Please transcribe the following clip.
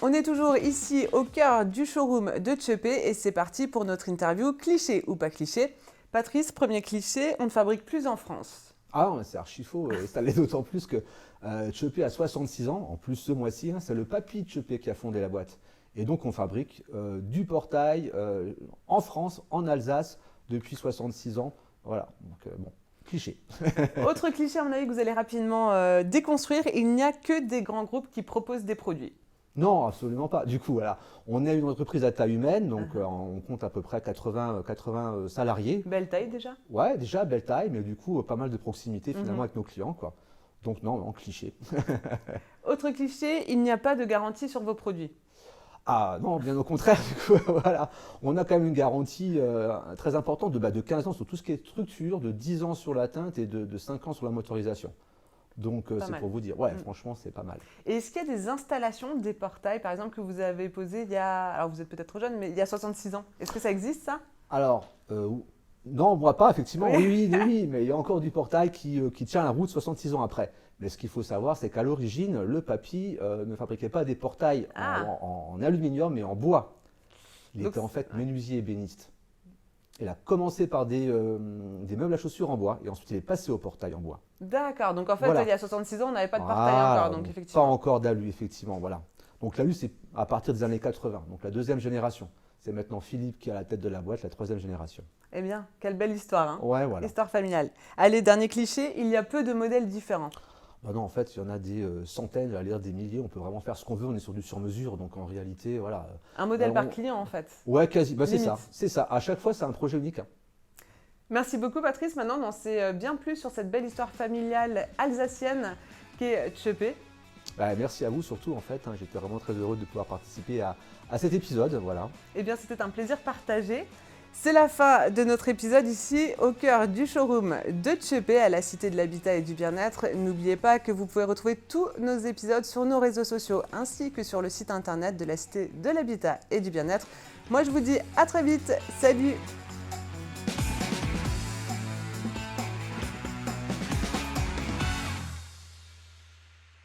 On est toujours ici au cœur du showroom de Tchepé et c'est parti pour notre interview cliché ou pas cliché. Patrice, premier cliché, on ne fabrique plus en France. Ah non, c'est archi faux, et ça l'est d'autant plus que Tchepé a 66 ans, en plus ce mois-ci, c'est le papy de Tchepé qui a fondé la boîte. Et donc on fabrique du portail en France, en Alsace, depuis 66 ans. Voilà, donc bon, cliché. Autre cliché, à mon avis, que vous allez rapidement déconstruire, il n'y a que des grands groupes qui proposent des produits. Non, absolument pas. Du coup, voilà, on est une entreprise à taille humaine, donc on compte à peu près 80 salariés. Belle taille déjà. Ouais, déjà, belle taille, mais du coup, pas mal de proximité finalement avec nos clients, quoi. Donc non, en cliché. Autre cliché, il n'y a pas de garantie sur vos produits. Ah non, bien au contraire, du coup, voilà. On a quand même une garantie très importante de 15 ans sur tout ce qui est structure, de 10 ans sur la teinte et de 5 ans sur la motorisation. Donc c'est mal. pour vous dire, ouais, franchement, c'est pas mal. Et est-ce qu'il y a des installations, des portails, par exemple, que vous avez posés il y a, alors vous êtes peut-être trop jeune, mais il y a 66 ans. Est-ce que ça existe, ça? Alors, non, on ne voit pas, effectivement, Oui. oui, mais il y a encore du portail qui tient la route 66 ans après. Mais ce qu'il faut savoir, c'est qu'à l'origine, le papy ne fabriquait pas des portails en aluminium, mais en bois. Il Donc, était en fait menuisier et ébéniste. Il a commencé par des meubles à chaussures en bois, et ensuite il est passé au portail en bois. D'accord, donc en fait, Voilà. il y a 66 ans, on n'avait pas de portail Voilà, encore, donc pas effectivement. encore d'alu, effectivement, voilà. Donc l'alu, c'est à partir des années 80, donc la deuxième génération. C'est maintenant Philippe qui est à la tête de la boîte, la troisième génération. Eh bien, quelle belle histoire, hein? Ouais, voilà. Histoire familiale. Allez, dernier cliché, il y a peu de modèles différents. Bah non, en fait, il y en a des centaines, à dire des milliers. On peut vraiment faire ce qu'on veut. On est sur du sur-mesure. Donc en réalité, voilà. Un modèle par on- client, en fait. Ouais, quasi. Bah, c'est Limite. ça. C'est ça. À chaque fois, c'est un projet unique, hein. Merci beaucoup, Patrice. Maintenant, on en sait bien plus sur cette belle histoire familiale alsacienne qu'est Tchepé. Bah, merci à vous surtout, en fait, hein. J'étais vraiment très heureux de pouvoir participer à cet épisode. Voilà. Eh bien, c'était un plaisir partagé. C'est la fin de notre épisode ici au cœur du showroom de Tchepé à la Cité de l'Habitat et du Bien-être. N'oubliez pas que vous pouvez retrouver tous nos épisodes sur nos réseaux sociaux ainsi que sur le site internet de la Cité de l'Habitat et du Bien-être. Moi, je vous dis à très vite. Salut!